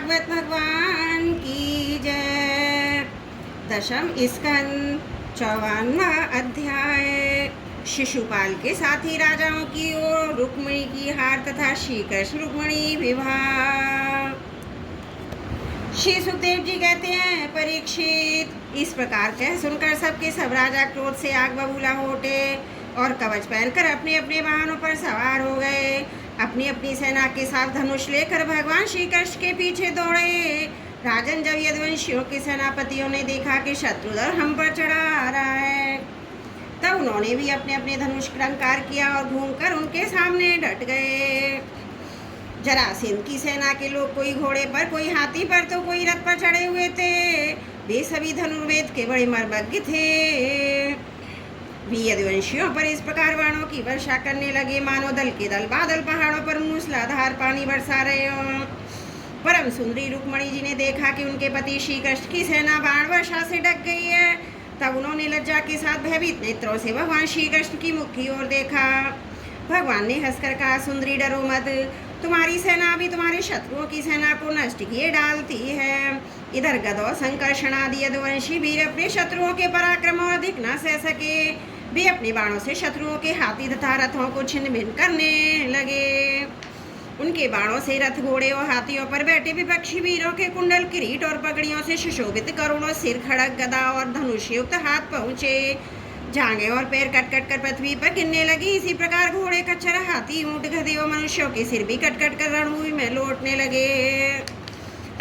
भागवत भगवान की जय। दशम स्कंद 54वां अध्याय। शिशुपाल के साथी राजाओं की ओर रुक्मिणी की हार तथा श्री कृष्ण रुक्मिणी विवाह। श्री सुखदेव जी कहते हैं, परीक्षित, इस प्रकार कह सुनकर सबके सब राजा क्रोध से आग बबूला हो उठे और कवच पहनकर अपने अपने वाहनों पर सवार हो गए। अपनी अपनी सेना के साथ धनुष लेकर भगवान श्री कृष्ण के पीछे दौड़े। राजन, जब यदुवंशियों के सेनापतियों ने देखा कि शत्रुदल हम पर चढ़ा आ रहा है, तब उन्होंने भी अपने अपने धनुष टंकार किया और घूमकर उनके सामने डट गए। जरासंध की सेना के लोग कोई घोड़े पर, कोई हाथी पर, तो कोई रथ पर चढ़े हुए थे। वे सभी धनुर्वेद के बड़े मर्मज्ञ थे। वे यदुवंशियों पर इस प्रकार बाणों की वर्षा करने लगे मानो दल के दल बादल पहाड़ों पर मूसलाधार पानी बरसा रहे हों। परम सुंदरी रुक्मिणी जी ने देखा कि उनके पति श्री कृष्ण की सेना बाण वर्षा से ढक गई है। तब उन्होंने लज्जा के साथ भयभीत नेत्रों से भगवान श्री कृष्ण की मुख की ओर देखा। भगवान ने हंसकर कहा, सुंदरी डरो मत, तुम्हारी सेना भी तुम्हारे शत्रुओं की सेना को नष्ट किए डालती है। इधर गदौ संकर्षण आदि यदुवंशी वीर अपने शत्रुओं के पराक्रम अधिक न सह सके। वे अपने बाणों से शत्रुओं के हाथी तथा रथों को छिन्न भिन्न करने लगे। उनके बाणों से रथ, घोड़े और हाथियों पर बैठे विपक्षी वीरों के कुंडल, किरीट और पगड़ियों से सुशोभित करोड़ों सिर, खड़ग, गदा और धनुष युक्त हाथ पहुँचे। जांघें और पैर कट कट कर पृथ्वी पर गिरने लगी। इसी प्रकार घोड़े, खच्चर, हाथी, ऊंट, गधे और मनुष्यों के सिर भी कट कट कर रणभूमि में लौटने लगे।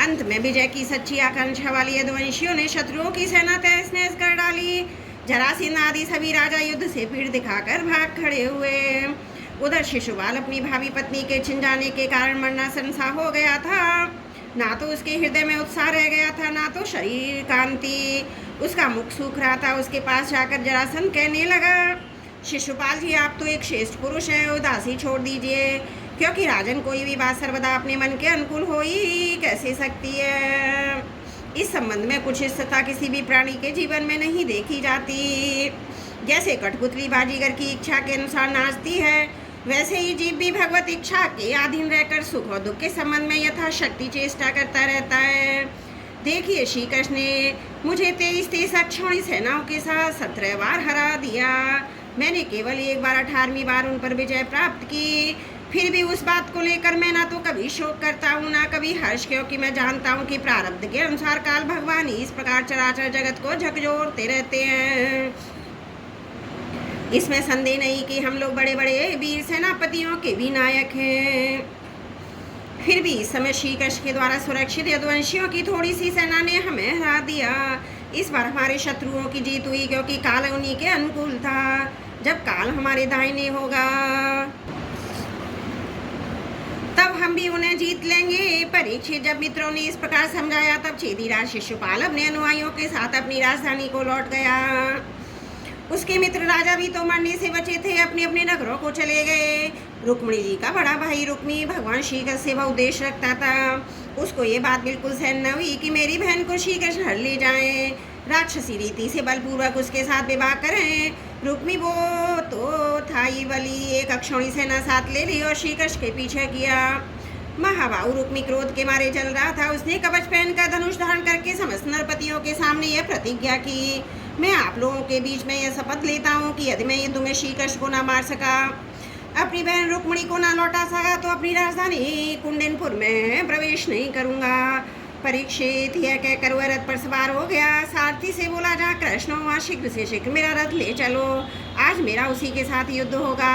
अंत में विजय की सच्ची आकांक्षा वाली यदुवंशियों ने शत्रुओं की सेना तहस नहस कर डाली। जरासंध आदि सभी राजा युद्ध से पीड़ दिखाकर भाग खड़े हुए। उधर शिशुपाल अपनी भावी पत्नी के छिन जाने के कारण मरणासन सा हो गया था। ना तो उसके हृदय में उत्साह रह गया था, ना तो शरीर कांति। उसका मुख सूख रहा था। उसके पास जाकर जरासंध कहने लगा, शिशुपाल जी, आप तो एक श्रेष्ठ पुरुष हैं, उदासी छोड़ दीजिए, क्योंकि राजन कोई भी बात सर्वदा अपने मन के अनुकूल हो ही कैसे सकती है। इस संबंध में कुछ स्थिरता किसी भी प्राणी के जीवन में नहीं देखी जाती। जैसे कठपुतली बाजीगर की इच्छा के अनुसार नाचती है, वैसे ही जीव भी भगवत इच्छा के अधीन रहकर सुख और दुख के संबंध में यथाशक्ति चेष्टा करता रहता है। देखिए, श्री कृष्ण ने मुझे 23 अक्षौणी सेनाओं के साथ 17 बार हरा दिया। मैंने केवल एक बार 18वीं बार उन पर विजय प्राप्त की। फिर भी उस बात को लेकर मैं ना तो कभी शोक करता हूँ, ना कभी हर्ष, क्योंकि मैं जानता हूँ कि प्रारब्ध के अनुसार काल भगवान ही इस प्रकार चराचर जगत को झकझोरते रहते हैं। इसमें संदेह नहीं कि हम लोग बड़े बड़े वीर सेनापतियों के भी नायक हैं। फिर भी इस समय श्री कृष्ण के द्वारा सुरक्षित यदुवंशियों की थोड़ी सी सेना ने हमें हरा दिया। इस बार हमारे शत्रुओं की जीत हुई, क्योंकि काल उन्हीं के अनुकूल था। जब काल हमारे दाहिने होगा, तब हम भी उन्हें जीत लेंगे। परीक्षित, जब मित्रों ने इस प्रकार समझाया, तब छेदीराज शिशुपाल अपने अनुयायियों के साथ अपनी राजधानी को लौट गया। उसके मित्र राजा भी तो मरने से बचे थे, अपने अपने नगरों को चले गए। रुक्मिणी जी का बड़ा भाई रुक्मी भगवान श्री कृष्ण से वह उद्देश्य रखता था। उसको ये बात बिल्कुल सहन न हुई कि मेरी बहन को श्री कृष्ण हर ले जाएं, राक्षसी रीति से बलपूर्वक उसके साथ विवाह करें। रुक्मी वो तो था ही बली, एक अक्षौणी सेना साथ ले ली और श्री कृष्ण के पीछे किया। महाबाहु रुक्मी क्रोध के मारे चल रहा था। उसने कवच पहनकर धनुष धारण करके समस्त नरपतियों के सामने यह प्रतिज्ञा की, मैं आप लोगों के बीच में यह शपथ लेता हूँ कि यदि मैं युद्ध में श्री कृष्ण को ना मार सका, अपनी बहन रुक्मिणी को ना लौटा सका, तो अपनी राजधानी कुंडनपुर में प्रवेश नहीं करूँगा। परीक्षित, यह कहकर वह रथ पर सवार हो गया। सारथी से बोला, जा कृष्ण, वहाँ शीघ्र से शीघ्र मेरा रथ ले चलो, आज मेरा उसी के साथ युद्ध होगा।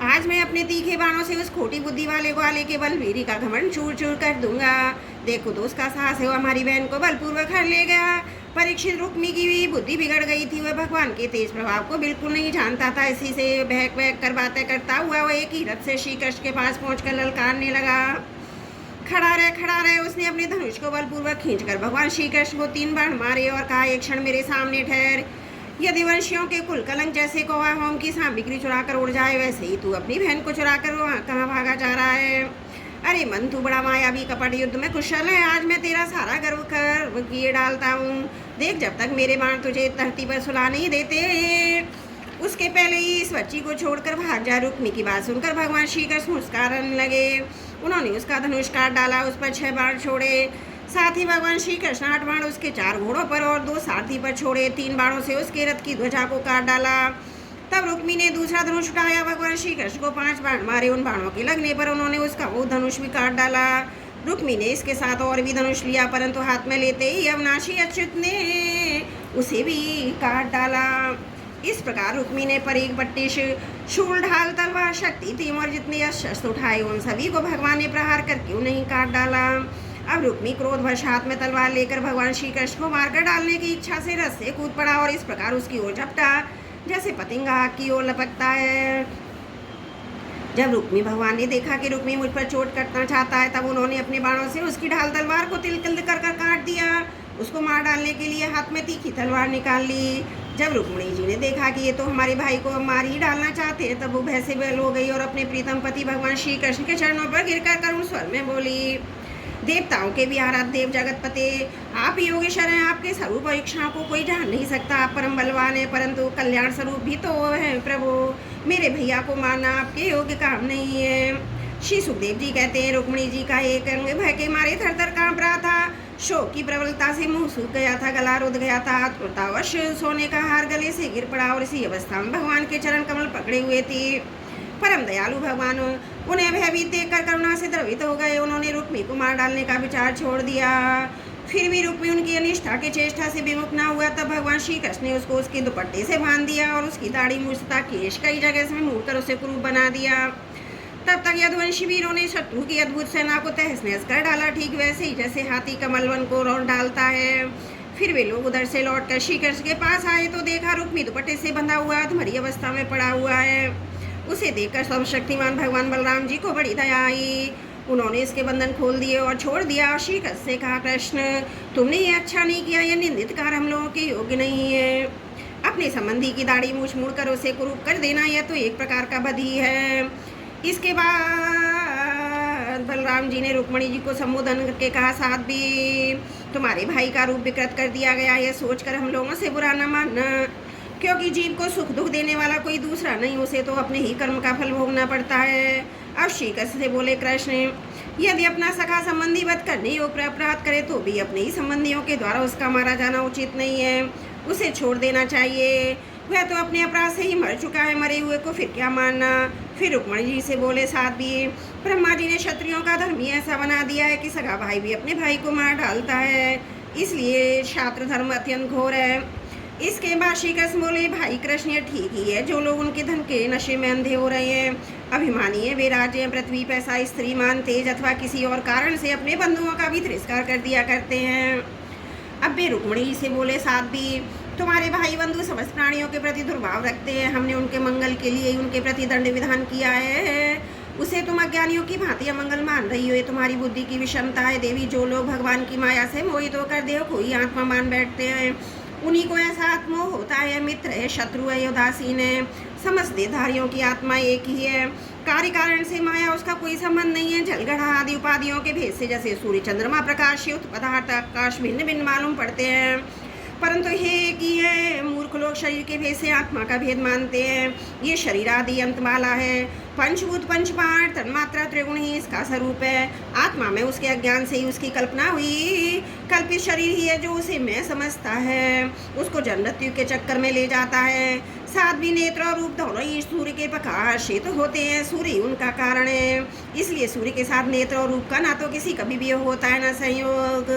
आज मैं अपने तीखे बाणों से उस खोटी बुद्धि वाले ग्वाले के बलवीरी का घमंड चूर चूर कर दूंगा। देखो तो उसका साहस है, वो हमारी बहन को बलपूर्वक हर ले गया। परीक्षित, रुक्मी की भी बुद्धि बिगड़ गई थी। वह भगवान के तेज प्रभाव को बिल्कुल नहीं जानता था। इसी से बहक बहक कर बातें करता हुआ वह एक ही रथ से श्री कृष्ण के पास पहुंचकर ललकारने लगा, खड़ा रह, खड़ा रह। उसने अपने धनुष को बलपूर्वक खींचकर भगवान श्री कृष्ण को 3 बाण मारे और कहा, एक क्षण मेरे सामने ठहर। यदुवंशियों के कुल कलंक जैसे कौवा होम की सामग्री चुरा कर उड़ जाए, वैसे ही तू अपनी बहन को चुरा कर कहाँ भागा जा रहा है। अरे मन, तू बड़ा मायावी कपट युद्ध में कुशल है। आज मैं तेरा सारा गर्व कर किए डालता हूँ। देख, जब तक मेरे बाण तुझे धरती पर सुला नहीं देते, उसके पहले ही इस बच्ची को छोड़कर भाग जा। रुक्मी की बात सुनकर भगवान श्री कृष्ण मुस्कुराने लगे। उन्होंने उसका धनुष काट डाला, उस पर 6 बाण छोड़े। साथ ही भगवान श्री कृष्ण 8 बाण उसके 4 घोड़ों पर और 2 सारथी पर छोड़े। 3 बाणों से उसके रथ की ध्वजा को काट डाला। तब रुक्मी ने दूसरा धनुष उठाया, भगवान श्री कृष्ण को 5 बाण मारे। उन बाणों के लगने पर उन्होंने उसका वो धनुष भी काट डाला। रुक्मी ने इसके साथ और भी धनुष लिया, परंतु हाथ में लेते ही अविनाशी अच्युत ने उसे भी काट डाला। इस प्रकार रुक्मी ने परीख, बट्टिश, शूल, ढाल, तलवार, शक्ति, तीम और जितने शस्त्र उठाए उन सभी को भगवान ने प्रहार करके उन्हें ही काट डाला। अब रुक्मी क्रोधवश हाथ में तलवार लेकर भगवान श्री कृष्ण को मारकर डालने की इच्छा से रथ से कूद पड़ा और इस प्रकार उसकी ओर झपटा जैसे पतंगा आग की ओर लपकता है। जब रुक्मी भगवान ने देखा कि रुक्मी मुझ पर चोट करना चाहता है, तब उन्होंने अपने बाणों से उसकी ढाल तलवार को तिल तिल कर काट दिया। उसको मार डालने के लिए हाथ में तीखी तलवार निकाल ली। जब रुक्मिणी जी ने देखा कि ये तो हमारे भाई को मार ही डालना चाहते हैं, तब वो भय से बैल हो गई और अपने प्रीतम पति भगवान श्री कृष्ण के चरणों पर गिरकर करुण स्वर में बोली, देवताओं के भी आराध्य देव जगतपते, आप योगेश्वर हैं। आपके स्वरूप और इच्छाओं को कोई जान नहीं सकता। आप परम बलवान है, परंतु कल्याण स्वरूप भी तो है प्रभु। मेरे भैया को मारना आपके योग्य काम नहीं है। श्री सुखदेव जी कहते हैं, रुक्मिणी जी का एक अंग भय के मारे थर थर कांप रहा था। शोक की प्रबलता से मुंह सूख गया था, गला रुध गया था। आतुरतावश सोने का हार गले से गिर पड़ा और इसी अवस्था में भगवान के चरण कमल पकड़े हुए थे। परम दयालु भगवान उन्हें भयभीत देखकर करुणा से द्रवित हो गए। उन्होंने रुक्मी को मार डालने का विचार छोड़ दिया। फिर भी रुक्मी उनकी अनिष्ठा के चेष्टा से विमुख न हुआ। तब भगवान श्री कृष्ण ने उसको उसके दुपट्टे से बांध दिया और उसकी दाढ़ी मूछ तथा केश कई जगह से मोड़कर उसे कुरूप बना दिया। तब तक यदुवंशी वीरों ने शत्रु की अद्भुत सेना को तहस नहस कर डाला, ठीक वैसे ही जैसे हाथी कमलवन को रौंद डालता है। फिर वे लोग उधर से लौटकर श्री कृष्ण के पास आए तो देखा रुक्मी दुपट्टे से बंधा हुआ अधमरी अवस्था में पड़ा हुआ है। उसे देखकर सर्वशक्तिमान भगवान बलराम जी को बड़ी दया आई। उन्होंने इसके बंधन खोल दिए और छोड़ दिया और श्री कृष्ण से कहा, कृष्ण तुमने ये अच्छा नहीं किया, यह निंदित कार्य हम लोगों के योग्य नहीं है। अपने संबंधी की दाढ़ी मूछ मुड़कर उसे कुरूप कर देना, यह तो एक प्रकार का बधी है। इसके बाद बलराम जी ने रुक्मिणी जी को संबोधन करके कहा, साथ भी तुम्हारे भाई का रूप विकृत कर दिया गया, यह सोचकर हम लोगों से बुरा न मानना, क्योंकि जीव को सुख दुख देने वाला कोई दूसरा नहीं, उसे तो अपने ही कर्म का फल भोगना पड़ता है। अब श्री कृष्ण से बोले, कृष्ण यदि अपना सखा संबंधी वध करने योग्य अपराध करे तो भी अपने ही संबंधियों के द्वारा उसका मारा जाना उचित नहीं है, उसे छोड़ देना चाहिए। वह तो अपने अपराध से ही मर चुका है, मरे हुए को फिर क्या मारना। फिर रुक्मिणी जी से बोले, साथ भी ब्रह्मा जी ने क्षत्रियों का धर्म ही ऐसा बना दिया है कि सगा भाई भी अपने भाई को मार डालता है, इसलिए छात्र धर्म अत्यंत घोर है। इसके बाद श्री कृष्ण बोले, भाई कृष्ण ये ठीक ही है, जो लोग उनके धन के नशे में अंधे हो रहे हैं, अभिमानी है, वे राज्य पृथ्वी पैसा स्त्री मान तेज अथवा किसी और कारण से अपने बंधुओं का भी तिरस्कार कर दिया करते हैं। अब वे रुक्मिणी से बोले, साथ भी तुम्हारे भाई बंधु समस्त प्राणियों के प्रति दुर्भाव रखते हैं, हमने उनके मंगल के लिए उनके प्रति दंड विधान किया है, उसे तुम अज्ञानियों की भांति अमंगल मान रही हो, ये तुम्हारी बुद्धि की विषमता है। देवी, जो लोग भगवान की माया से मोहित होकर देव को ही आत्मा मान बैठते हैं, उन्हीं को ऐसा आत्मोह होता है। मित्र है, शत्रु है, उदासीन है, समस्त देहधारियों की आत्मा एक ही है, कार्य कारण से माया उसका कोई संबंध नहीं है। जलगढ़ा आदि उपाधियों के भेद से जैसे सूर्य चंद्रमा प्रकाश युक्त पदार्थ आकाश भिन्न भिन्न मालूम पड़ते हैं, परंतु हे एक ही है। मूर्ख लोग शरीर के भेद से आत्मा का भेद मानते हैं। ये शरीर आदि अंत वाला है, पंचभूत पंचपाण तन्मात्रा त्रिगुण ही इसका स्वरूप है। आत्मा में उसके अज्ञान से ही उसकी कल्पना हुई, कल्पित शरीर ही है जो उसे मैं समझता है, उसको जन्म मृत्यु के चक्कर में ले जाता है। साथ भी नेत्र और रूप दोनों ही सूर्य के प्रकाशित होते हैं, सूर्य उनका कारण है, इसलिए सूर्य के साथ नेत्र और रूप का ना तो किसी कभी भी होता है न संयोग।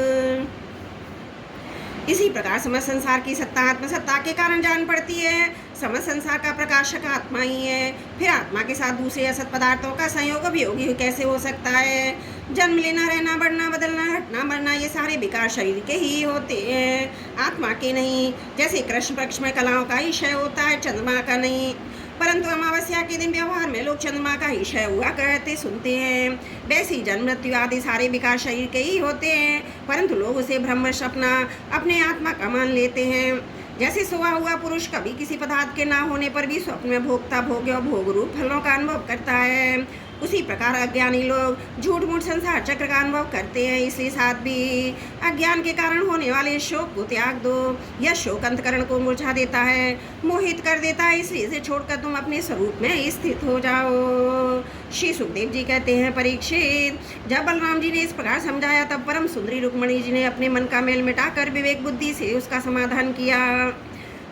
इसी प्रकार समस्त संसार की सत्ता आत्मसत्ता के कारण जान पड़ती है। समस्त संसार का प्रकाशक आत्मा ही है, फिर आत्मा के साथ दूसरे असत पदार्थों का संयोग अभियोगी कैसे हो सकता है। जन्म लेना, रहना, बढ़ना, बदलना, हटना, मरना, ये सारे विकार शरीर के ही होते हैं, आत्मा के नहीं। जैसे कृष्ण पक्ष में कलाओं का ही क्षय होता है, चंद्रमा का नहीं, परंतु अमावस्या के दिन व्यवहार में लोग चंद्रमा का ही क्षय हुआ कहते सुनते हैं। वैसे ही जन्म मृत्यु आदि सारे विकार शरीर के ही होते हैं, परंतु लोग उसे ब्रह्म सपना अपने आत्मा का मान लेते हैं। जैसे सोया हुआ पुरुष कभी किसी पदार्थ के ना होने पर भी स्वप्न में भोगता भोग्य और भोग रूप फलों का अनुभव करता है, उसी प्रकार अज्ञानी लोग झूठ मूठ संसार चक्र का अनुभव करते हैं। इसलिए साथ भी अज्ञान के कारण होने वाले शोक को त्याग दो। यह शोक अंतकरण को मुरझा देता है, मोहित कर देता है। इसलिए इसे छोड़कर तुम अपने स्वरूप में स्थित हो जाओ। श्री सुखदेव जी कहते हैं, परीक्षित, जब बलराम जी ने इस प्रकार समझाया तब परम सुंदरी रुक्मणी जी ने अपने मन का मेल मिटाकर विवेक बुद्धि से उसका समाधान किया।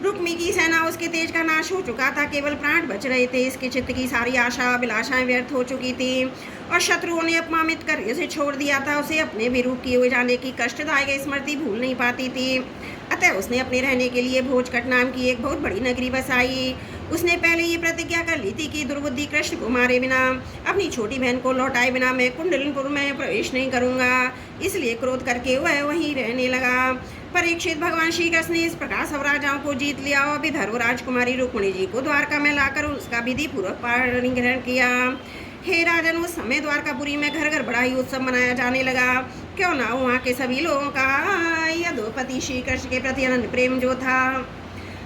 रुक्मी की सेना उसके तेज का नाश हो चुका था, केवल प्राण बच रहे थे। इसके चित्त की सारी आशा अभिलाषाएं व्यर्थ हो चुकी थी और शत्रुओं ने अपमानित कर उसे छोड़ दिया था। उसे अपने विरूप किए हुए जाने की कष्टदायक स्मृति भूल नहीं पाती थी। अतः उसने अपने रहने के लिए भोजकट नाम की एक बहुत बड़ी नगरी बसाई। उसने पहले ये प्रतिज्ञा कर ली थी कि दुर्बुद्धि कृष्ण को मारे बिना, अपनी छोटी बहन को लौटाए बिना मैं कुंडलपुर में प्रवेश नहीं करूंगा। इसलिए क्रोध करके वह वहीं रहने लगा। परीक्षित, भगवान श्री कृष्ण ने इस प्रकार सब राजाओं को जीत लिया और विदर्भ राजकुमारी रुक्मिणी जी को द्वारका में लाकर उसका विधि पूर्वक पाणिग्रहण किया। हे राजन, उस समय द्वारकापुरी में घर घर बड़ा ही उत्सव मनाया जाने लगा। क्यों ना वहाँ के सभी लोगों का यदुपति श्री कृष्ण के प्रति अनन्य प्रेम जो था।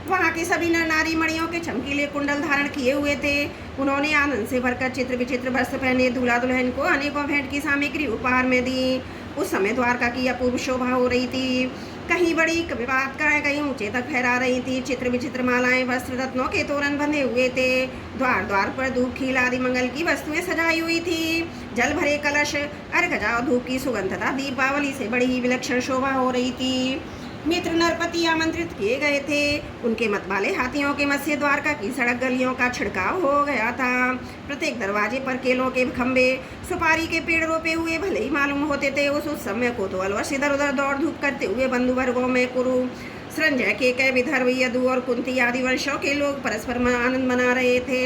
वहाँ के सभी नर नारी मणियों के चमकीले कुंडल धारण किए हुए थे। उन्होंने आनंद से भरकर चित्र विचित्र वस्त्र पहने दूल्हा दुल्हन को अनेकों भेंट की सामग्री उपहार में दी। उस समय द्वारका की अपूर्व शोभा हो रही थी। कहीं बड़ी बात का कहीं ऊंचे तक फहरा रही थी। चित्र विचित्र मालाएं, वस्त्र, रत्नों के तोरण बंधे हुए थे। द्वार द्वार पर धूप खील आदि मंगल की वस्तुएं सजाई हुई थी। जल भरे कलश, अर्घ और धूप की सुगंध तथा दीपावली से बड़ी ही विलक्षण शोभा हो रही थी। मित्र नरपति आमंत्रित किए गए थे। उनके मत वाले हाथियों के मत से द्वारका की सड़क गलियों का छिड़काव हो गया था। प्रत्येक दरवाजे पर केलों के खंबे, सुपारी के पेड़ रोपे हुए भले ही मालूम होते थे। उस समय को तो अलवश इधर उधर दौड़ धूप करते हुए बंधु वर्गों में कुरु, संजय के कई विदर्भ, यदु और कुंती आदि वंशों के लोग परस्पर आनंद मना रहे थे।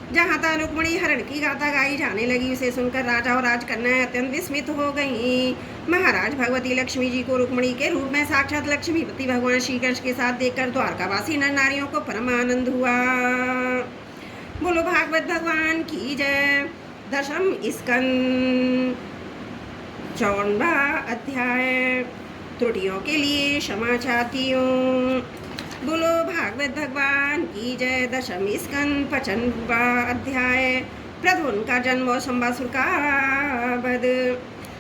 जहाँ तक रुक्मिणी हरण की गाथा गाई जाने लगी, उसे सुनकर राजा और राजकन्याएं अत्यंत विस्मित हो गईं। महाराज भगवती लक्ष्मी जी को रुक्मिणी के रूप में साक्षात लक्ष्मीपति भगवान श्री कृष्ण के साथ देखकर द्वारकावासी नर नारियों को परम आनंद हुआ। बोलो भागवत भगवान की जय। दशम स्कंद 54वां अध्याय। त्रुटियों के लिए क्षमा चाहती हूँ। बोलो भागवत भगवान की जय। दशम स्कंद 55वां अध्याय। प्रद्युम्न का जन्म और शंबासुर का वध।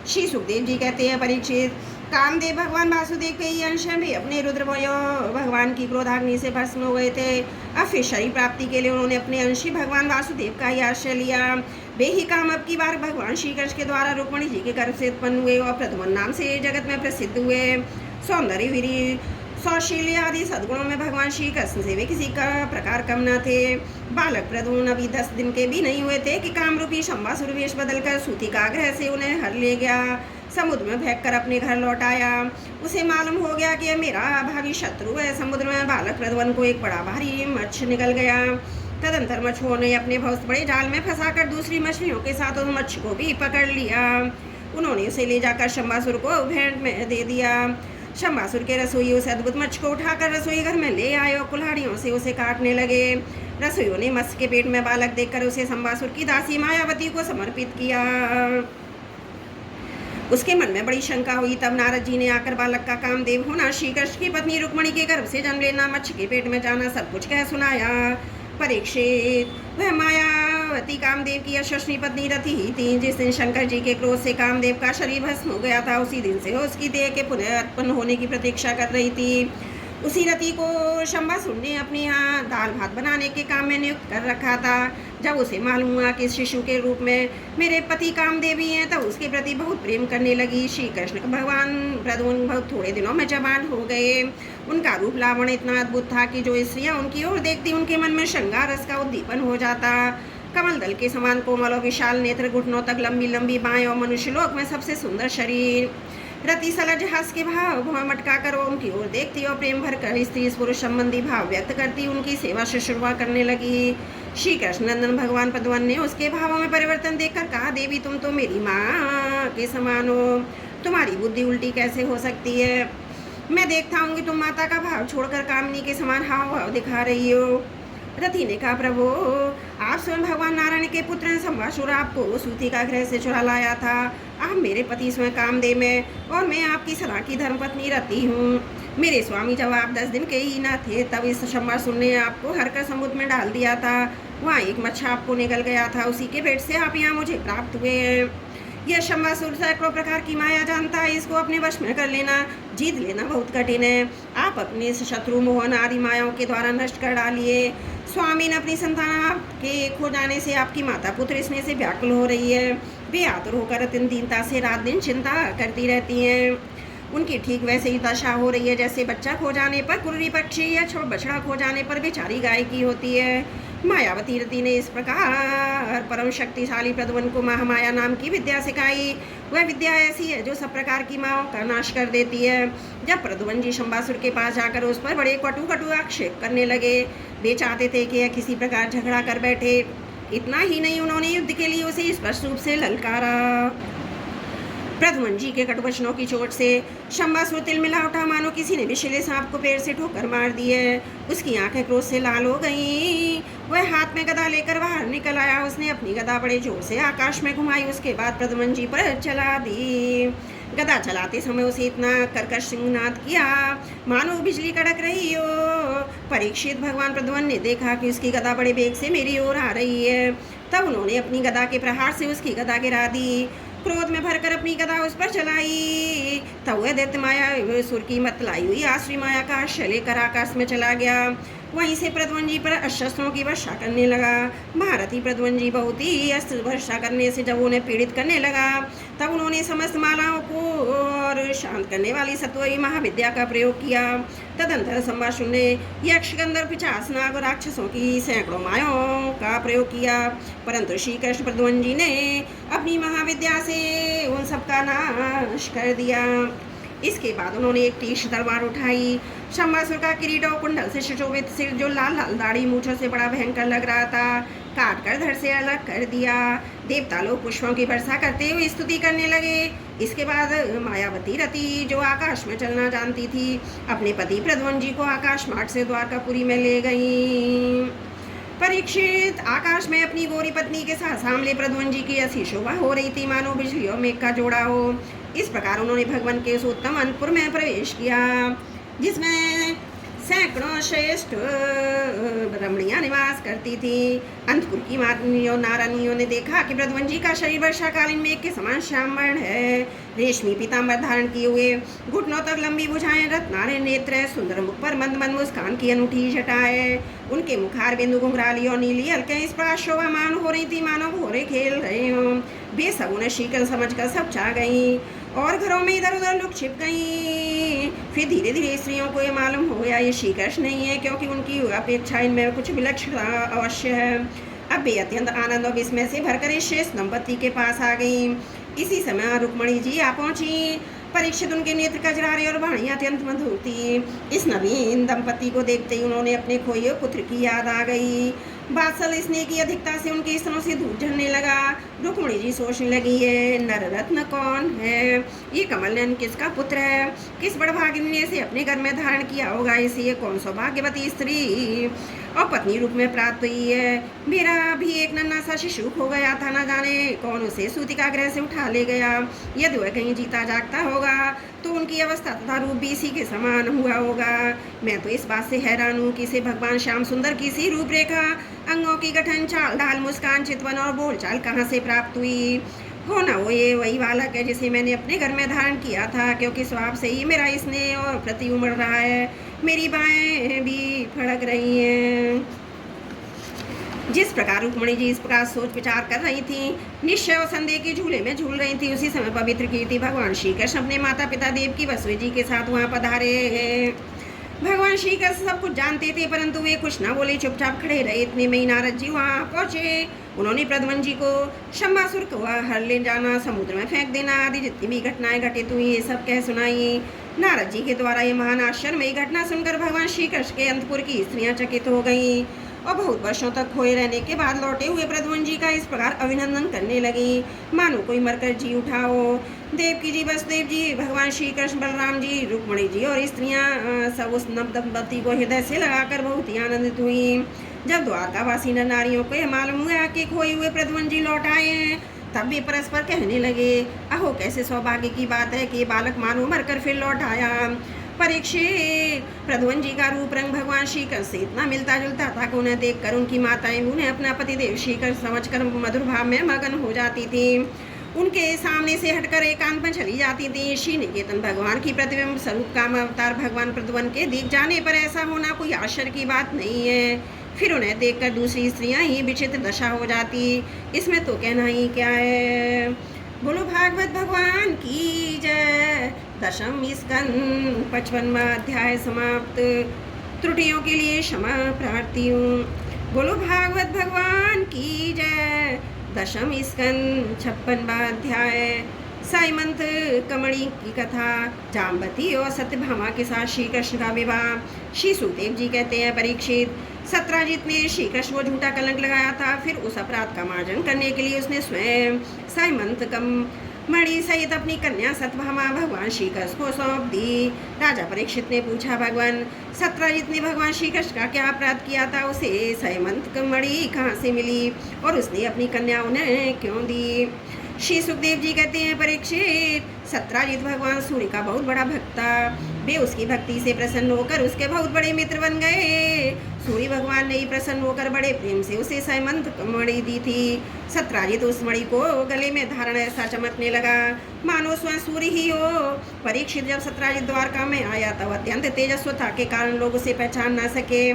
श्री सुखदेव जी कहते हैं, परीक्षित, कामदेव भगवान वासुदेव के ही अंश भी अपने रुद्रमयो भगवान की क्रोधाग्नि से भस्म हो गए थे। अब फिर शरीर प्राप्ति के लिए उन्होंने अपने अंशी भगवान वासुदेव का ही आश्रय लिया। वे ही काम अब की बार भगवान श्री कृष्ण के द्वारा रुक्मिणी जी के गर्भ से उत्पन्न हुए और प्रद्युम्न नाम से जगत में प्रसिद्ध हुए। सौंदर्य, वीर्य, सौशील्य आदि सद्गुणों में भगवान श्री कृष्ण से वे किसी का प्रकार कम न थे। बालक प्रद्युम्न अभी 10 दिन के भी नहीं हुए थे कि कामरूपी शंबासुर वेश बदलकर सूतिकाग्रह से उन्हें हर ले गया, समुद्र में फेंक कर अपने घर लौट आया। उसे मालूम हो गया कि मेरा भावी शत्रु है। समुद्र में बालक प्रद्युम्न को एक बड़ा भारी मत्स्य निकल गया। तदंतर मछुओं ने अपने बहुत बड़े जाल में फंसाकर दूसरी मछलियों के साथ उस मत्स्य को भी पकड़ लिया। उन्होंने उसे ले जाकर शंबासुर को भेंट में दे दिया। शंबासुर के रसोई उस अद्भुत मत्स्य को उठाकर रसोई घर में ले आए और कुल्हाड़ियों से उसे काटने लगे। रसोइयों ने मत्स्य के पेट में बालक देखकर उसे शंबासुर की दासी मायावती को समर्पित किया। उसके मन में बड़ी शंका हुई। तब नारद जी ने आकर बालक का कामदेव होना, श्री कृष्ण की पत्नी रुक्मिणी के गर्भ से जन्म लेना, मत्स्य के पेट में जाना, सब कुछ कह सुनाया। परीक्षित, वह मायावती कामदेव की यशस्वी पत्नी रथी ही थी। जिस दिन शंकर जी के क्रोध से कामदेव का शरीर भस्म हो गया था, उसी दिन से उसकी देह के पुनः उत्पन्न होने की प्रतीक्षा कर रही थी। उसी रति को शंबासुर ने अपने यहाँ दाल भात बनाने के काम में नियुक्त कर रखा था। जब उसे मालूम हुआ कि शिशु के रूप में मेरे पति कामदेवी हैं, तब उसके प्रति बहुत प्रेम करने लगी। श्री कृष्ण भगवान प्रद्युम्न बहुत थोड़े दिनों में जवान हो गए। उनका रूप लावण्य इतना अद्भुत था कि जो स्त्रियाँ उनकी ओर देखती उनके मन में श्रृंगार रस का उद्दीपन हो जाता। कमल दल के समान कोमल और विशाल नेत्र, घुटनों तक लंबी लंबी बाएं और मनुष्य लोक में सबसे सुंदर शरीर। रति सलज हंस के भाव मटका कर उनकी ओर देखती और प्रेम भर कर स्त्री पुरुष संबंधी भाव व्यक्त करती उनकी सेवा शुश्रूषा करने लगी। श्री कृष्ण नंदन भगवान प्रद्युम्न ने उसके भावों में परिवर्तन देखकर कहा, देवी तुम तो मेरी माँ के समान हो, तुम्हारी बुद्धि उल्टी कैसे हो सकती है? मैं देखता हूँ कि तुम माता का भाव छोड़कर कामनी के समान हाव भाव दिखा रही हो। रथी ने कहा, प्रभु आप स्वयं भगवान नारायण के पुत्र हैं। शंबासुर आपको सूती का गृह से चुरा लाया था। आप मेरे पति स्वयं कामदेव में और मैं आपकी सलाह की धर्मपत्नी रति हूँ। मेरे स्वामी जब आप 10 दिन के ही न थे, तब इस शंबासुर ने आपको हर कर समुद्र में डाल दिया था। वहाँ एक मच्छा आपको निकल गया था, उसी के पेट से आप यहाँ मुझे प्राप्त हुए हैं। यह शंबासुर सैकड़ों प्रकार की माया जानता है, इसको अपने वश में कर लेना, जीत लेना बहुत कठिन है। आप अपने शत्रु मोहन आदि मायाओं के द्वारा नष्ट कर डालिए। स्वामी ने अपनी संतान आपके खो जाने से आपकी माता पुत्र स्नेह से व्याकुल हो रही है। वे आतुर होकर अत्यंत दीनता से रात दिन चिंता करती रहती हैं। उनकी ठीक वैसे ही दशा हो रही है जैसे बच्चा खो जाने पर कुर्री पक्षी या छोट बछड़ा खो जाने पर बेचारी गाय की होती है। मायावती रति ने इस प्रकार परम शक्तिशाली प्रद्युम्न को महामाया नाम की विद्या सिखाई। वह विद्या ऐसी है जो सब प्रकार की माओं का नाश कर देती है। जब प्रद्युम्न जी शंबासुर के पास जाकर उस पर बड़े कटु कटु आक्षेप करने लगे, वे चाहते थे कि यह किसी प्रकार झगड़ा कर बैठे। इतना ही नहीं, उन्होंने युद्ध के लिए उसे स्पष्ट रूप से ललकारा। प्रद्युम्न जी के कटुवचनों की चोट से शंबासुर तिलमिला उठा, मानो किसी ने विषैले सांप को पैर से ठोकर मार दिए। उसकी आंखें क्रोध से लाल हो गईं। वह हाथ में गदा लेकर बाहर निकल आया। उसने अपनी गदा बड़े जोर से आकाश में घुमाई, उसके बाद प्रद्युम्न जी पर चला दी। गदा चलाते समय उसे इतना कर्कश सिंहनाद किया मानो बिजली कड़क रही हो। परीक्षित भगवान प्रद्युम्न ने देखा कि उसकी गदा बड़े वेग से मेरी ओर आ रही है। तब उन्होंने अपनी गदा के प्रहार से उसकी गदा गिरा दी। क्रोध में भरकर अपनी गदा उस पर चलाई। तब वह दैत्य माया सुर की मत लाई हुई आश्री माया का आश्रय लेकर आकाश में चला गया। वहीं से प्रद्युम्न जी पर अस्त्रों की वर्षा करने लगा। महारथी प्रद्युम्न जी बहुत ही अस्त्र वर्षा करने से जब उन्हें पीड़ित करने लगा, तब उन्होंने समस्त मालाओं को और शांत करने वाली सत्वरी महाविद्या का प्रयोग किया। तदंतर शंबासुर ने यक्ष गंधर्व पिशाच नाग और राक्षसों की सैकड़ों मायाओं का प्रयोग किया, परंतु श्री कृष्ण प्रद्युम्न जी ने अपनी महाविद्या से उन सबका नाश कर दिया। इसके बाद उन्होंने एक तीक्ष्ण तलवार उठाई। शंबासुर का किरीट और कुंडल से सुशोभित सिर, जो लाल लाल दाढ़ी मूछों से बड़ा भयंकर लग रहा था, काट कर धड़ से अलग कर दिया। देवता लोग पुष्पों की वर्षा करते हुए स्तुति करने लगे। इसके बाद मायावती रति, जो आकाश में चलना जानती थी, अपने पति प्रद्युम्न जी को आकाश मार्ग से द्वारकापुरी में ले गई। परीक्षित, आकाश में अपनी गोरी पत्नी के साथ सामने प्रद्युम्न जी की ऐसी शोभा हो रही थी मानो बिजली और मेघ का जोड़ा हो। इस प्रकार उन्होंने भगवान के उस उत्तम अंतपुर में प्रवेश किया, जिसमें सैकड़ों श्रेष्ठ रमणियां निवास करती थी। अंतपुर की मातनियों नारानियों ने देखा कि प्रद्युम्न जी का शरीर वर्षाकालीन मेघ के समान श्याम वर्ण है। रेशमी पीताम्बर धारण किए हुए, घुटनों तक लंबी भुजाएं, रत्नारे नेत्र, सुंदर मुख पर मंद मंद मुस्कान की अनूठी जटाएं, उनके मुखार बिंदु घुंघराली और नीली हल्के इस प्रकार शोभामान हो रही थी मानो घोड़े खेल रहे हों। वे सब उन्हें शीकल समझकर सब चाह गईं और घरों में इधर उधर लुक छिप गईं। फिर धीरे धीरे स्त्रियों को ये मालूम हो गया ये श्री कृष्ण नहीं है, क्योंकि उनकी अपेक्षा इनमें कुछ विलक्षण अवश्य है। अब वे अत्यंत आनंद और विस्मय से भरकर इस श्रेष्ठ दंपति के पास आ गईं। इसी समय रुक्मणी जी आ पहुंची। परीक्षित, उनके नेत्र कजरारे और वाणी अत्यंत मधुर थी। इस नवीन दंपति को देखते ही उन्होंने अपने खोए पुत्र की याद आ गई। बात्सल स्नेह की अधिकता से उनके स्तनों से दूध झरने लगा। रुक्मणी जी सोचने लगी, ये नर रत्न कौन है? ये कमल नयन किसका पुत्र है? किस बड़भागिनी ने इसे अपने घर में धारण किया होगा? इसे ये कौन सौभाग्यवती स्त्री और पत्नी रूप में प्राप्त हुई है? मेरा भी एक नन्हा सा शिशु खो गया था, न जाने कौन उसे सूतिका गृह से उठा ले गया। यदि वह कहीं जीता जागता होगा तो उनकी अवस्था तथा रूप भी इसी के समान हुआ होगा। मैं तो इस बात से हैरान हूँ कि इसे भगवान श्याम सुंदर की सी रूपरेखा, अंगों की गठन, चाल ढाल, मुस्कान, चितवन और बोलचाल कहाँ से प्राप्त हुई? हो ना वो ये वही बालक है जिसे मैंने अपने घर में धारण किया था, क्योंकि स्वभाव से ही मेरा स्नेह और प्रति उमड़ रहा है। मेरी बाहें भी फड़क रही हैं। जिस प्रकार रुक्मणी जी इस प्रकार सोच विचार कर रही थी, निश्चय और संदेह के झूले में झूल रही थी, उसी समय पवित्र कीर्ति भगवान श्री कृष्ण अपने माता पिता देव की वसुवी जी के साथ वहाँ पधारे। भगवान श्री कृष्ण सब कुछ जानते थे, परंतु वे कुछ न बोले, चुपचाप खड़े रहे। इतने में ही नारद जी वहाँ पहुँचे। उन्होंने प्रद्युम्न जी को शंबासुर को हर ले जाना, समुद्र में फेंक देना आदि जितनी भी घटनाएं घटित हुई ये सब कह सुनाई। नारद जी के द्वारा ये महान आश्चर्यमयी घटना सुनकर भगवान श्री कृष्ण के अंतपुर की स्त्रियां चकित हो गईं और बहुत वर्षों तक खोए रहने के बाद लौटे हुए प्रद्युम्न जी का इस प्रकार अभिनंदन करने लगी मानो कोई मरकर जी उठा हो। देवकी जी, वसुदेव जी, भगवान श्री कृष्ण, बलराम जी, रुक्मणी जी और स्त्रियां सब उस नव दंपति को हृदय से लगाकर बहुत ही आनंदित हुई। जब द्वारकावासी नर नारियों को यह मालूम हुआ कि खोए हुए प्रद्युम्न जी लौट आए हैं, तब वे परस्पर कहने लगे, अहो कैसे सौभाग्य की बात है कि बालक मानो मरकर फिर लौट आया। परीक्षित, प्रद्युम्न जी का रूप रंग भगवान श्री कृष्ण से इतना मिलता जुलता था कि उन्हें देखकर उनकी माताएं उन्हें अपना पतिदेव श्री कृष्ण समझकर मधुर भाव में मगन हो जाती थी। उनके सामने से हटकर एकांत में चली जाती थी। श्री निकेतन भगवान की प्रतिबिंब स्वरूप काम अवतार भगवान प्रद्युम्न के दिख जाने पर ऐसा होना कोई आश्चर्य की बात नहीं है। फिर उन्हें देखकर दूसरी स्त्रियां ही विचित्र दशा हो जाती, इसमें तो कहना ही क्या है। बोलो भागवत भगवान की जय। दशम स्कंद 55वां अध्याय समाप्त। त्रुटियों के लिए क्षमा प्रार्थी हूँ। बोलो भागवत भगवान की जय। दशम स्कंद 56वां अध्याय। साइमंत कमणी की कथा। जाम्बती और सत्यभामा के साथ श्री कृष्ण का विवाह। श्री सुखदेव जी कहते हैं, परीक्षित, सत्राजित ने श्री कृष्ण को झूठा कलंक लगाया था। फिर उस अपराध का मार्जन करने के लिए उसने स्वयं साइमंत मणि सहित अपनी कन्या सत्यभामा भगवान श्री कृष्ण को सौंप दी। राजा परीक्षित ने पूछा, भगवान सत्राजित ने भगवान श्री कृष्ण का क्या अपराध किया था? उसे साइमंत मणि कहाँ से मिली और उसने अपनी कन्या उन्हें क्यों दी? श्री सुखदेव जी कहते हैं, परीक्षित, सत्राजित भगवान सूर्य का बहुत बड़ा भक्त था। वे उसकी भक्ति से प्रसन्न होकर उसके बहुत बड़े मित्र बन गए। सूर्य भगवान ने ही प्रसन्न होकर बड़े प्रेम से उसे साइमंत मणि दी थी। सत्राजित उस मणि को गले में धारण ऐसा चमकने लगा मानो स्वयं सूर्य ही हो। परीक्षित, जब सत्राजित द्वारका में आया तब अत्यंत तेजस्वता के कारण लोग उसे पहचान न सके।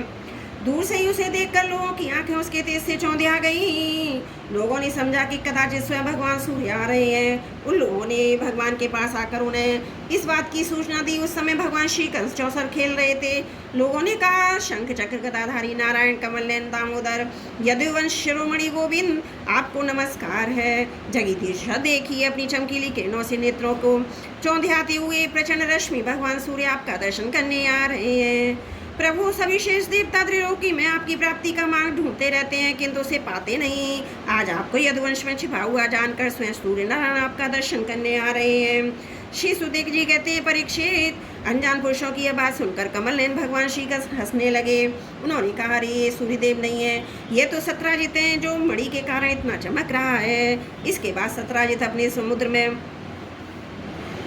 दूर से ही उसे देखकर लोगों की आंखें उसके तेज से चौंधिया गईं। लोगों ने समझा कि कदाचित स्वयं भगवान सूर्य आ रहे हैं। उन लोगों ने भगवान के पास आकर उन्हें इस बात की सूचना दी। उस समय भगवान श्री कृष्ण चौसर खेल रहे थे। लोगों ने कहा, शंख चक्र गदाधारी नारायण कमल नयन दामोदर यदुवंश शिरोमणि गोविंद, आपको नमस्कार है। जगदीश देखिए अपनी चमकीली किरणों से नेत्रों को चौंधियाते हुए प्रचंड रश्मि भगवान सूर्य आपका दर्शन करने आ रहे हैं। प्रभु, सभी शेष देवता त्रिलोकी में आपकी प्राप्ति का मार्ग ढूंढते रहते हैं किंतु उसे पाते नहीं। आज आपको यदुवंश में छिपा हुआ जानकर स्वयं सूर्य नारायण आपका दर्शन करने आ रहे हैं। श्री सुखदेव जी कहते हैं, परीक्षित, अनजान पुरुषों की यह बात सुनकर कमल नयन भगवान श्री कृष्ण हंसने लगे। उन्होंने कहा, अरे ये सूर्यदेव नहीं है, ये तो सत्राजित हैं जो मणि के कारण इतना चमक रहा है। इसके बाद सत्राजित अपने समुद्र में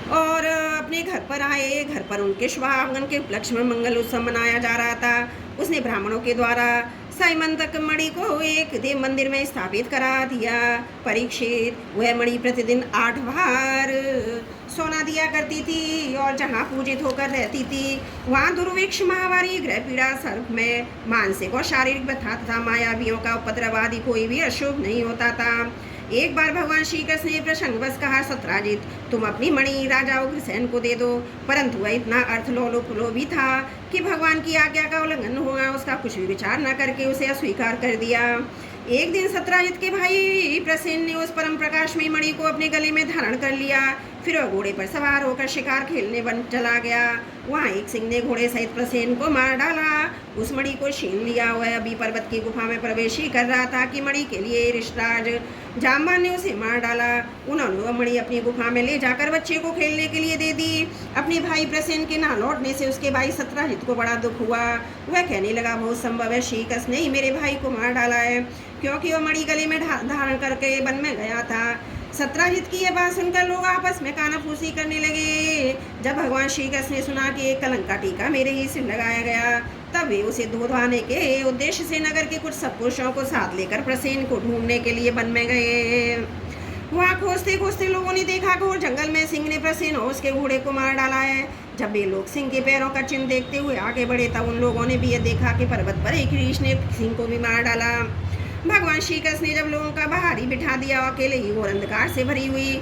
और अपने घर पर आए। घर पर उनके शुभागमन के उपलक्ष्य में मंगल उत्सव मनाया जा रहा था। उसने ब्राह्मणों के द्वारा साइमंतक मणि को एक देव मंदिर में स्थापित करा दिया। परीक्षित, वह मणि प्रतिदिन 8 बार सोना दिया करती थी और जहाँ पूजित होकर रहती थी वहाँ दुर्भिक्ष, महामारी, गृह पीड़ा, सर्प में मानसिक और शारीरिक व्यथा तथा मायावियों का उपद्रव आदि कोई भी अशुभ नहीं होता था। एक बार भगवान श्री कृष्ण ने प्रसंगवश कहा, सत्राजित, तुम अपनी मणि राजा उग्रसेन को दे दो। परंतु वह इतना अर्थलोभी था कि भगवान की आज्ञा का उल्लंघन हुआ। उसका कुछ भी विचार न करके उसे अस्वीकार कर दिया। एक दिन सत्राजित के भाई प्रसेन ने उस परम प्रकाशमयी मणि को अपने गले में धारण कर लिया। फिर वह घोड़े पर सवार होकर शिकार खेलने बन चला गया। वहाँ एक सिंह ने घोड़े सहित प्रसेन को मार डाला, उस मणि को छीन लिया। वह अभी पर्वत की गुफा में प्रवेश ही कर रहा था कि मणि के लिए ऋषराज जाम्बवान ने उसे मार डाला। उन्होंने वह मणि अपनी गुफा में ले जाकर बच्चे को खेलने के लिए दे दी। अपने भाई प्रसेन के ना लौटने से उसके भाई सत्राजित को बड़ा दुख हुआ। वह कहने लगा, बहुत संभव है श्री कृष्ण ने ही मेरे भाई को मार डाला है, क्योंकि वह मणि गले में धारण करके वन में गया था। सत्राजित की यह बात सुनकर लोग आपस में कानाफूसी करने लगे। जब भगवान श्री कृष्ण ने सुना कि एक कलंक का टीका मेरे ही सिर लगाया गया, तब वे उसे धोने के उद्देश्य से नगर के कुछ सत्पुरुषों को साथ लेकर प्रसेन को ढूंढने के लिए वन में गए। वहाँ खोजते खोजते लोगों ने देखा घोर जंगल में सिंह ने प्रसेन और उसके घोड़े को मार डाला है। जब वे लोग सिंह के पैरों का चिन्ह देखते हुए आगे बढ़े तब उन लोगों ने भी यह देखा कि पर्वत पर एक ऋषि ने सिंह को भी मार डाला। भगवान श्री कृष्ण ने जब लोगों का बाहर ही बिठा दिया, अकेले ही घोर अंधकार से भरी हुई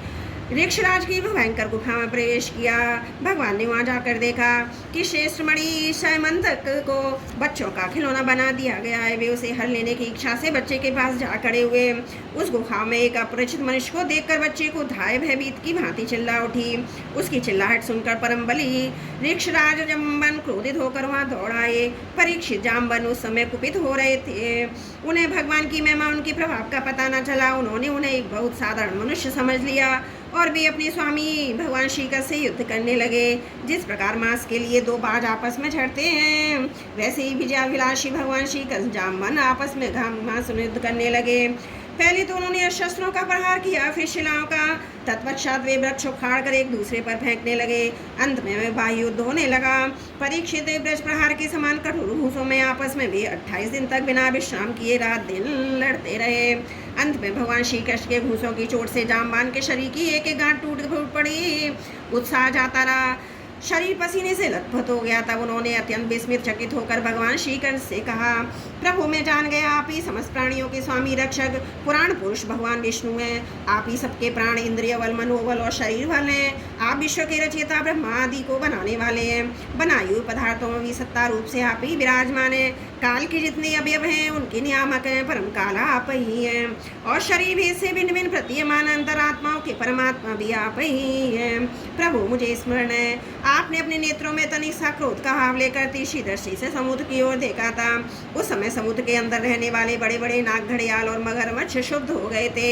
ऋक्षराज की भयंकर गुफा में प्रवेश किया। भगवान ने वहां जाकर देखा कि श्रेष्ठ मणि साइमंतक को बच्चों का खिलौना बना दिया गया है। वे उसे हर लेने की इच्छा से बच्चे के पास जा खड़े हुए। उस गुफा में एक अपरिचित मनुष्य को देखकर बच्चे को धाय भयभीत की भांति चिल्ला उठी। उसकी चिल्लाहट सुनकर परम बली ऋक्षराज जाम्बवान क्रोधित होकर वहां दौड़ आए। परीक्षित, जाम्बवान उस समय कुपित हो रहे थे। उन्हें भगवान की महिमा, उनके प्रभाव का पता न चला। उन्होंने उन्हें एक बहुत साधारण मनुष्य समझ लिया और वे अपने स्वामी भगवान श्री कृष्ण से युद्ध करने लगे। जिस प्रकार मांस के लिए दो बाज आपस में झड़ते हैं, वैसे ही विजयाभिलाषी भगवान श्री कृष्ण जाम्बवान आपस में घास युद्ध करने लगे। पहले तो उन्होंने शस्त्रों का प्रहार किया, फिर शिलाओं का। तत्पश्चात वे वृक्ष उखाड़ कर एक दूसरे पर फेंकने लगे। अंत में बाह्य युद्ध होने लगा। परीक्षित ब्रज प्रहार के समान कठोर घूसों में आपस में वे 28 दिन तक बिना विश्राम किए रात दिन लड़ते रहे। अंत में भगवान श्री कृष्ण के घूसों की चोट से जाम्बान के शरीर की एक एक गांठ टूट पड़ी। उत्साह जाता रहा, शरीर पसीने से लथपथ हो गया। तब उन्होंने अत्यंत विस्मित चकित होकर भगवान श्री कृष्ण से कहा, प्रभु मैं जान गया आप ही समस्त प्राणियों के स्वामी रक्षक पुराण पुरुष भगवान विष्णु हैं। आप ही सबके प्राण इंद्रिय बल मनोबल और शरीर बल हैं। आप विश्व के रचयिता ब्रह्मा आदि को बनाने वाले हैं। बनाए हुए पदार्थों में भी सत्ता रूप से आप ही विराजमान हैं। काल के जितने अवयव हैं उनके नियामक हैं परम काला आप ही हैं। और शरीर भेद से भिन्न भिन्न प्रतीयमान अंतरात्माओं के परमात्मा भी आप ही हैं। प्रभु मुझे स्मरण है आपने अपने नेत्रों में तनिक सा क्रोध का भाव लेकर तीसरी दृष्टि से समुद्र की ओर देखा था। उस समय समुद्र के अंदर रहने वाले बड़े बड़े नाग घड़ियाल और मगरमच्छ शुद्ध हो गए थे।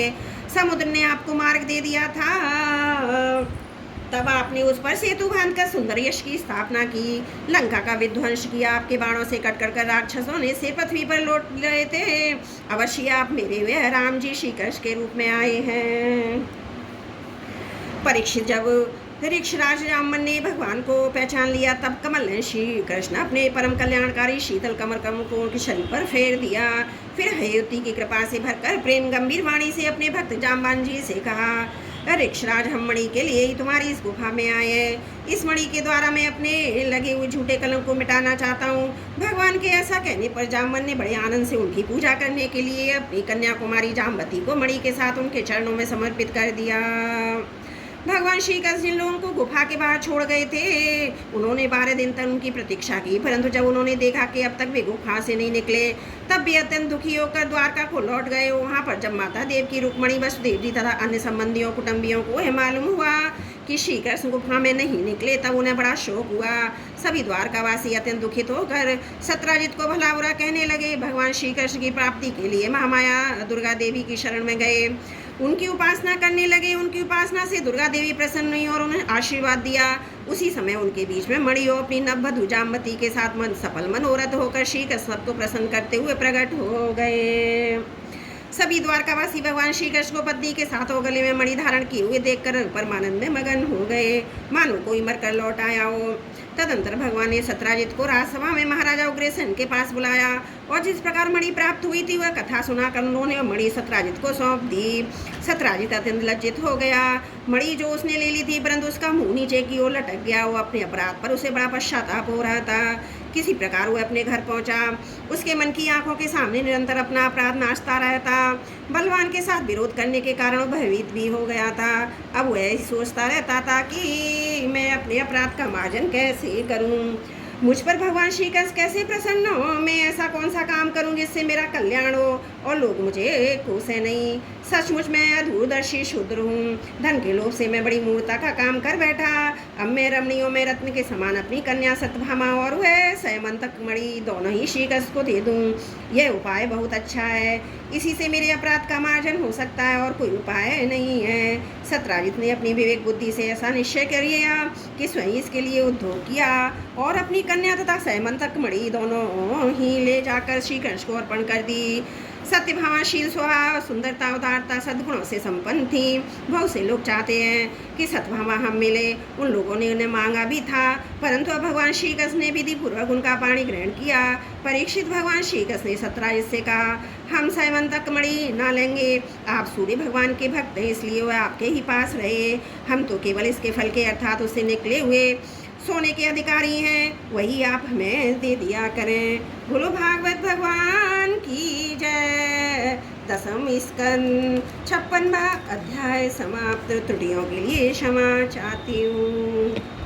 समुद्र ने आपको मार्ग दे दिया था। तब आपने उस पर सेतु बांधकर सुंदर यश की स्थापना की। लंका का विध्वंस किया। आपके बाणों से कट कर राक्षसों ने से पृथ्वी पर लौट गए थे। अवश्य आप मेरे वे राम जी श्री कृष्ण के रूप में आए हैं। परीक्षित जब ऋक्षराज जामवन ने भगवान को पहचान लिया तब कमल ने श्री कृष्ण अपने परम कल्याणकारी शीतल कमर को उनके शरीर पर फेर दिया। फिर हयवती की कृपा से भरकर प्रेम गंभीर वाणी से अपने भक्त जाम्बान जी से कहा, ऋक्षराज हम मणि के लिए ही तुम्हारी इस गुफा में आए हैं। इस मणि के द्वारा मैं अपने लगे हुए झूठे कलंक को मिटाना चाहता हूँ। भगवान के ऐसा कहने पर जामवन ने बड़े आनंद से उनकी पूजा करने के लिए अपनी कन्याकुमारी जाम्बती को मणि के साथ उनके चरणों में समर्पित कर दिया। भगवान श्री कृष्ण जिन लोगों को गुफा के बाहर छोड़ गए थे उन्होंने 12 दिन तक उनकी प्रतीक्षा की, परंतु जब उन्होंने देखा कि अब तक वे गुफा से नहीं निकले तब भी अत्यंत दुखी होकर द्वारका को लौट गए। वहाँ पर जब माता देव की रुक्मणी वसुदेव जी तथा अन्य संबंधियों कुटुंबियों को यह मालूम हुआ कि श्री कृष्ण गुफा में नहीं निकले तब उन्हें बड़ा शोक हुआ। सभी द्वारकावासी अत्यंत दुखित होकर सत्राजित को भला बुरा कहने लगे। भगवान श्री कृष्ण की प्राप्ति के लिए महामाया दुर्गा देवी की शरण में गए, उनकी उपासना करने लगे। उनकी उपासना से दुर्गा देवी प्रसन्न हुई और उन्हें आशीर्वाद दिया। उसी समय उनके बीच में मणियों अपनी नववधू जाम्बती के साथ सफल मनोरथ होकर श्री कृष्ण सबको प्रसन्न करते हुए प्रकट हो गए। सभी द्वारकावासी भगवान श्री कृष्ण को पत्नी के साथ गले में मणि धारण किए हुए देखकर परमानंद में मगन हो गए, मानो कोई मरकर लौट आया हो। तदंतर भगवान ने सत्राजित को राजसभा में महाराजा उग्रसेन के पास बुलाया और जिस प्रकार मणि प्राप्त हुई थी वह कथा सुनाकर उन्होंने मणि सत्राजित को सौंप दी। सत्राजित अत्यंत लज्जित हो गया। मणि जो उसने ले ली थी परंतु उसका मुंह नीचे की ओर लटक गया। वो अपने अपराध पर उसे बड़ा पश्चाताप हो रहा था। किसी प्रकार वह अपने घर पहुंचा। उसके मन की आंखों के सामने निरंतर अपना अपराध नाचता रहता। बलवान के साथ विरोध करने के कारण भयभीत भी हो गया था। अब वह सोचता रहता था कि मैं अपने अपराध का मार्जन कैसे करूं, मुझ पर भगवान श्री कृष्ण कैसे प्रसन्न हो, मैं ऐसा कौन सा काम करूं जिससे मेरा कल्याण हो और लोग मुझे कोसे नहीं। सचमुच मैं अधूरदर्शी शूद्र हूँ। धन के लोभ से मैं बड़ी मूर्खता का काम कर बैठा। अब मैं रमणियों में रत्न के समान अपनी कन्या सत्यभामा और वह सयमंतक मणि दोनों ही श्री कृष्ण को दे दूँ। यह उपाय बहुत अच्छा है। इसी से मेरे अपराध का मार्जन हो सकता है और कोई उपाय नहीं है। सत्राजित ने अपनी विवेक बुद्धि से ऐसा निश्चय कर लिया कि स्वयं इसके लिए उद्योग किया और अपनी कन्या तथा सयमंतक मणि दोनों ही ले जाकर श्री कृष्ण को अर्पण कर दी। सत्यभामा शील स्वभाव सुंदरता उदारता सद्गुणों से संपन्न थी। बहुत से लोग चाहते हैं कि सत्यभामा हम मिले। उन लोगों ने उन्हें मांगा भी था परंतु अब भगवान श्री कृष्ण ने विधि पूर्वक उनका पाणी ग्रहण किया। परीक्षित भगवान श्री कृष्ण ने सत्राजित से कहा, हम सयमंतक मणि ना लेंगे। आप सूर्य भगवान के भक्त हैं इसलिए वह आपके ही पास रहे। हम तो केवल इसके फल के अर्थात उससे निकले हुए सोने के अधिकारी हैं, वही आप हमें दे दिया करें। बोलो भागवत भगवान की जय। 10वां स्कंद 56वां अध्याय समाप्त। त्रुटियों के लिए क्षमा चाहती हूँ।